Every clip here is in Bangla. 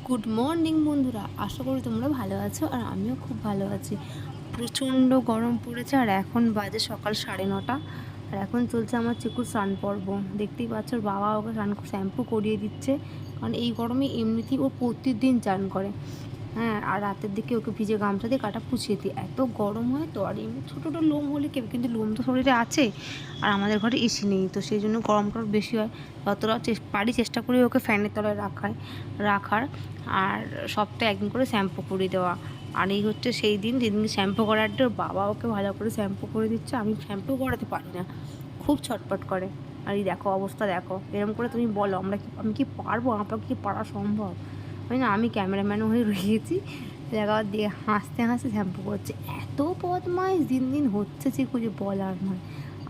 গুড মর্নিং বন্ধুরা, আশা করি তোমরা ভালো আছো আর আমিও খুব ভালো আছি। প্রচণ্ড গরম পড়েছে আর এখন বাজে সকাল 9:30। আর এখন চলছে আমার চিকুর স্নান পর্ব। দেখতেই পাচ্ছ, ওর বাবা ওকে শ্যাম্পু করিয়ে দিচ্ছে, কারণ এই গরমে এমনিতেই ও প্রতিদিন চান করে। হ্যাঁ, আর রাতের দিকে ওকে ভিজে গামছা দিয়ে কাটা পুছিয়ে দিই, এত গরম হয় তো। আর এমনি ছোটো ছোটো লোম হলে কেউ, কিন্তু লোম তো শরীরে আছে। আর আমাদের ঘরে এসি নেই, তো সেই জন্য গরমটা বেশি হয়। যতটা পারি চেষ্টা করি ওকে ফ্যানের তলায় রাখার। আর সপ্তাহে একদিন করে শ্যাম্পু করে দেওয়া। আর এই হচ্ছে সেই দিন যেদিন শ্যাম্পু করার ডে, ওর বাবা ওকে ভালো করে শ্যাম্পু করে দিচ্ছে। আমি শ্যাম্পু করাতে পারি না, খুব ছটপট করে। আর এই দেখো অবস্থা, দেখো এরকম করে তুমি বলো আমি কি পারবো? আমার কি পারা সম্ভব? ওই না, আমি ক্যামেরাম্যানও হয়ে রয়েছি, জায়গা দিয়ে হাসতে হাসতে শ্যাম্পু করছে। এত বদমাইশ দিন দিন হচ্ছে চিকু যে বলার নয়।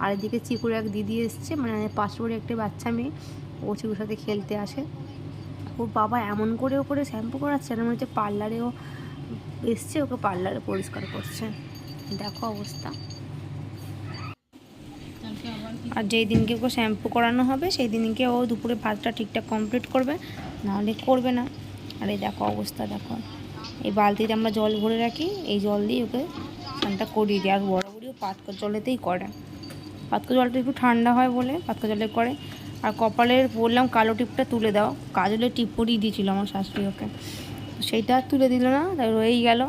আর এদিকে চিকুর এক দিদি এসছে, মানে পাশের বাড়ির একটা বাচ্চা মেয়ে, ও চিকুর সাথে খেলতে আসে। ওর বাবা এমন করে শ্যাম্পু করাচ্ছে, আর মনে হচ্ছে পার্লারেও এসছে, ওকে পার্লারে পরিষ্কার করছে। দেখো অবস্থা। আর যেই দিনকে ওকে শ্যাম্পু করানো হবে সেই দিনকে ও দুপুরে ভাতটা ঠিকঠাক কমপ্লিট করবে, নাহলে করবে না। আর এই দেখো অবস্থা, দেখো এই বালতিতে আমরা জল ভরে রাখি, এই জল দিয়ে ওকে স্নানটা করিয়ে দিই। আর বড় পাতকো জলেতেই করে। পাতকো জলটা একটু ঠান্ডা হয় বলে পাতকো জলে করে। আর কপালের বললাম কালো টিপটা তুলে দাও, কাজলের টিপ পরিয়ে দিয়েছিল আমার শাশুড়ি ওকে, সেইটা তুলে দিল না, তাই রয়েই গেল।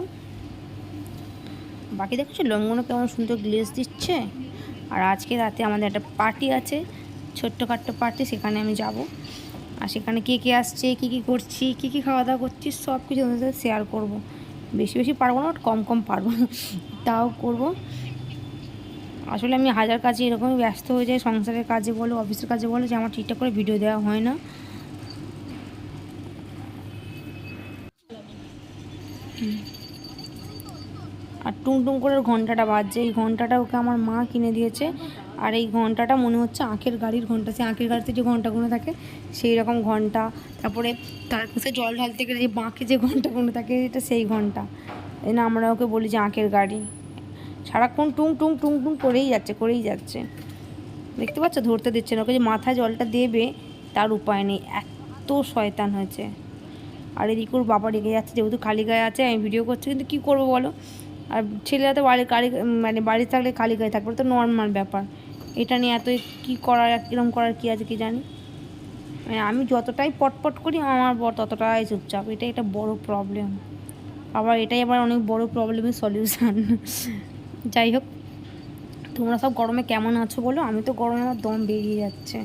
বাকি দেখছো লোমগুলো কেমন সুন্দর গ্লেজ দিচ্ছে। আর আজকে রাতে আমাদের একটা পার্টি আছে, ছোট্টখাট্টো পার্টি, সেখানে আমি যাব। আর সেখানে কে কে আসছে, কী কী করছি, কী কী খাওয়া দাওয়া করছি, সব কিছু ওদের সাথে শেয়ার করবো। বেশি বেশি পারবো না, কম পারবো, তাও করব। আসলে আমি হাজার কাজে এরকমই ব্যস্ত হয়ে যাই, সংসারের কাজে বলো, অফিসের কাজে বলো, যে আমার ঠিকঠাক করে ভিডিও দেওয়া হয় না। আর টুং করে ঘন্টাটা বাজছে, এই ঘন্টাটা ওকে আমার মা কিনে দিয়েছে। আর এই ঘন্টাটা মনে হচ্ছে আঁখের গাড়ির ঘন্টা, সে আঁখের গাড়িতে যে ঘন্টাগুলো থাকে সেই রকম ঘন্টা। তারপরে তার কাছে জল ঢালতে গেলে যে বাঁকে যে ঘন্টাগুলো থাকে, এটা সেই ঘন্টা। এই না, আমরা ওকে বলি যে আঁখের গাড়ি। সারাক্ষণ টুং করেই যাচ্ছে। দেখতে পাচ্ছ, ধরতে দিচ্ছে না ওকে, যে মাথায় জলটা দেবে তার উপায় নেই, এত শয়তান হয়েছে। আর এদিকে ওর বাবা রেগে যাচ্ছে, যেহেতু খালি গায়ে আছে, আমি ভিডিও করছি, কিন্তু কী করবো বলো। আর ছেলেরা তো বাড়ি থাকলে খালি গায়ে থাকবে, তো নর্মাল ব্যাপার। এটা নিয়ে এত কী করার, কীরকম করার কী আছে কি জানি। মানে আমি যতটাই পটপট করি, আমার বর ততটাই চুপচাপ। এটাই একটা বড় প্রবলেম। এটাই আবার অনেক বড় প্রবলেমের সলিউশান। যাই হোক, তোমরা সব গরমে কেমন আছো বলো? আমি তো গরমে আমার দম বেরিয়ে যাচ্ছে।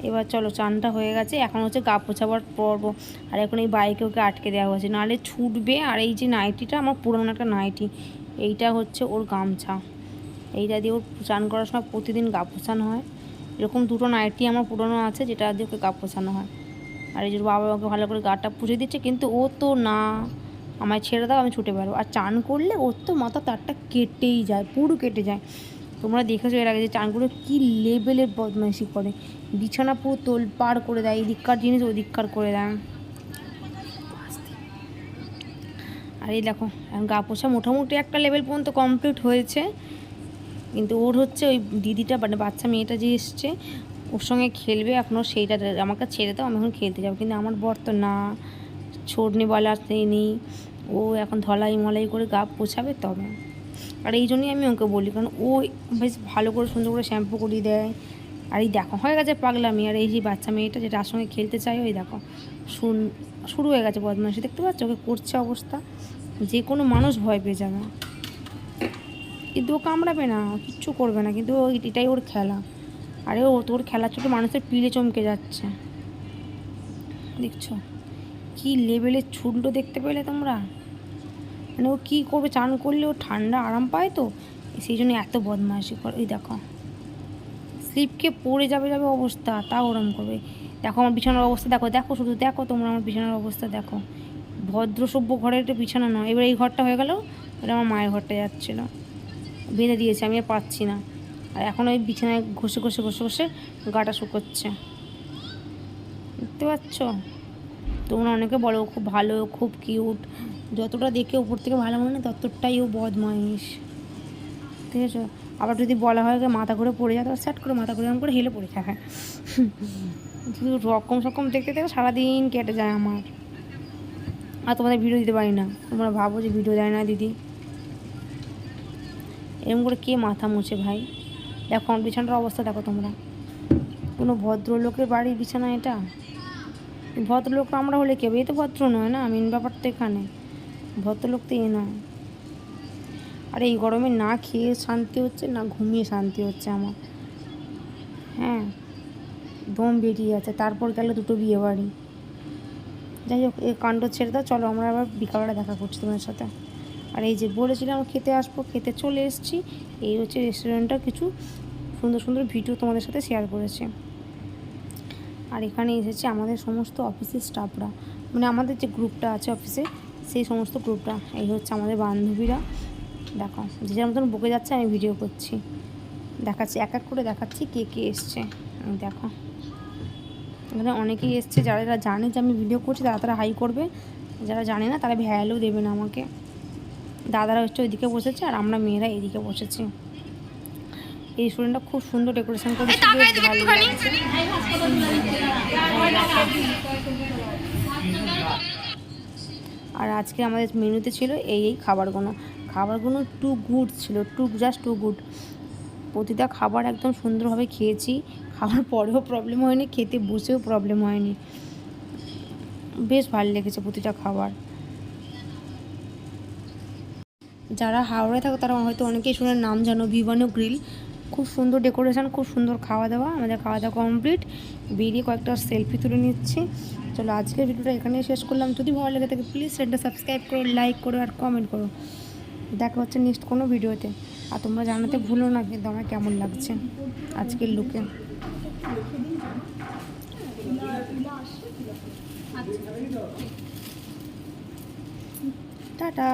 এবার চলো, চানটা হয়ে গেছে, এখন হচ্ছে গা পোছাবার পর্ব। আর এখন এই বাইকে ওকে আটকে দেওয়া হয়েছে, নাহলে ছুটবে। আর এই যে নাইটিটা, আমার পুরনো একটা নাইটি, এইটা হচ্ছে ওর গামছা, এইটা দিয়ে ওর চান করার সময় প্রতিদিন গা পোছানো হয়। এরকম দুটো নাইটি আমার পুরনো আছে, যেটা দিয়ে ওকে গা পোছানো হয়। আর এই যে বাবা ওকে ভালো করে গাটা পুষে দিচ্ছে, কিন্তু ও তো না, আমায় ছেড়ে দাও, আমি ছুটে বেরোবো। আর চান করলে ওর তো মাথা তারটা কেটেই যায়, পুরো কেটে যায়। তোমরা দেখেছো এর আগে যে চানগুলো কী লেভেলের বদমাইশি করে, বিছানা পুরো তোলপাড় করে দেয়, এদিককার জিনিস ওদিককার করে দেয়। আর এই দেখো, গা পোছা মোটামুটি একটা লেভেল পর্যন্ত কমপ্লিট হয়েছে। কিন্তু ওর হচ্ছে ওই দিদিটা, মানে বাচ্চা মেয়েটা যে এসছে, ওর সঙ্গে খেলবে এখনও, সেইটা আমাকে ছেড়ে দাও, আমি এখন খেলতে যাবো। কিন্তু আমার বর তো না, ছোড়নিওয়ালা নেই, ও এখন ধলাই মলাই করে গা পোছাবে তবে। আর এই জন্যই আমি ওকে বলি, কারণ ও বেশ ভালো করে সুন্দর করে শ্যাম্পু করিয়ে দেয়। আর এই দেখো হয়ে গেছে পাগলামি। আর এই যে বাচ্চা মেয়েটা যেটা তার সঙ্গে খেলতে চাই, ওই দেখো শুরু হয়ে গেছে বদমাইশি, দেখতে পাচ্ছ ওকে করছে অবস্থা, যে কোনো মানুষ ভয় পেয়ে যাবে। কিন্তু ও কামড়াবে না, কিচ্ছু করবে না, কিন্তু এটাই ওর খেলা। আরে ও তোর খেলার ছোটো মানুষের পিলে চমকে যাচ্ছে, দেখছো কি লেভেলের ছুটলো, দেখতে পেলে তোমরা? মানে ও কী করবে, চান করলে ও ঠান্ডা আরাম পায় তো, সেই জন্য এত বদমাইশি করে। এই দেখো স্লিপকে পড়ে যাবে অবস্থা, তাও ওরম করবে। দেখো আমার বিছানার অবস্থা, দেখো শুধু দেখো তোমরা আমার বিছানার অবস্থা দেখো। ভদ্র সভ্য ঘরের একটা বিছানা নয়। এবার এই ঘরটা হয়ে গেল, এটা আমার মায়ের ঘরটা যাচ্ছিলো, বেঁধে দিয়েছে, আমি আর পাচ্ছি না। আর এখন ওই বিছানায় ঘষে গাটা শুকোচ্ছে, দেখতে পাচ্ছ? তোমরা অনেকে বলো খুব ভালো, খুব কিউট, যতটা দেখে উপর থেকে ভালো মনে হয় ততটাই ও বদমাইশ, ঠিক আছে? আবার যদি বলা হয় যে মাথা ঘুরে পড়ে যায়, তো স্যাট করে মাথা ঘুরে এরকম করে হেলে পড়ে থাকে। শুধু রকম সকম দেখতে দেখতে সারাদিন কেটে যায় আমার। আর তোমাদের ভিডিও দিতে পারি না, তোমরা ভাবো যে ভিডিও দেয় না দিদি। এরকম করে কে মাথা মুছে ভাই? দেখো আমার বিছানাটার অবস্থা দেখো তোমরা। কোনো ভদ্রলোকের বাড়ির বিছানা এটা? ভদ্রলোক আমরা হলে কেউ, এই তো ভদ্র নয় না, মেন ব্যাপার তো এখানে ভদ্রলোক তো এ নয়। আর এই গরমে না খেয়ে শান্তি হচ্ছে, না ঘুমিয়ে শান্তি হচ্ছে আমার। হ্যাঁ, দম বেরিয়ে আছে, তারপর গেল দুটো বিয়ে বাড়ি। যাই হোক, এই কাণ্ড ছেড়ে দাও, চলো আমরা আবার বিকালবেলা দেখা করছি তোমার সাথে। আর এই যে বলেছিলাম খেতে আসবো, খেতে চলে এসেছি। এই হচ্ছে রেস্টুরেন্টটার কিছু সুন্দর সুন্দর ভিডিও তোমাদের সাথে শেয়ার করেছি। আর এখানে এসেছে আমাদের সমস্ত অফিসের স্টাফরা, মানে আমাদের যে গ্রুপটা আছে অফিসে, সেই সমস্ত গ্রুপটা। এই হচ্ছে আমাদের বান্ধবীরা, দেখো যে যার মতন বকে যাচ্ছে, আমি ভিডিও করছি, দেখাচ্ছি এক এক করে দেখাচ্ছি কে কে এসছে। দেখো এখানে অনেকেই এসছে, যারা জানে যে আমি ভিডিও করছি তারা হাই করবে, যারা জানে না তারা ভ্যালু দেবে না আমাকে। দাদারা হচ্ছে ওইদিকে বসেছে আর আমরা মেয়েরা এইদিকে বসেছি। এই রেস্টুরেন্টটা খুব সুন্দর ডেকোরেশন করেছে, বেশ ভালো লাগছে। আর আজকে আমাদের মেনুতে ছিল এই খাবারগুলো টু গুড ছিল, জাস্ট টু গুড। প্রতিটা খাবার একদম সুন্দরভাবে খেয়েছি, খাওয়ার পরেও প্রবলেম হয়নি, খেতে বসেও প্রবলেম হয়নি, বেশ ভালো লেগেছে প্রতিটা খাবার। যারা হাওড়ায় থাকো তারা হয়তো অনেকেই শুনে নাম জানো, ভিভানো গ্রিল। খুব সুন্দর ডেকোরেশন, খুব সুন্দর খাওয়া দাওয়া। আমাদের খাওয়া দাওয়া কমপ্লিট, বেরিয়ে কয়েকটা সেলফি তুলে নিচ্ছি। চলো আজকের ভিডিওটা এখানে শেষ করলাম। যদি ভালো লেগে থাকে প্লিজ চ্যানেলটা সাবস্ক্রাইব করো, লাইক করো আর কমেন্ট করো। দেখা হচ্ছে নেক্সট কোনো ভিডিওতে। আর তোমরা জানাতে ভুলো না কিন্তু আমার কেমন লাগছে আজকের লুকে। টাটা।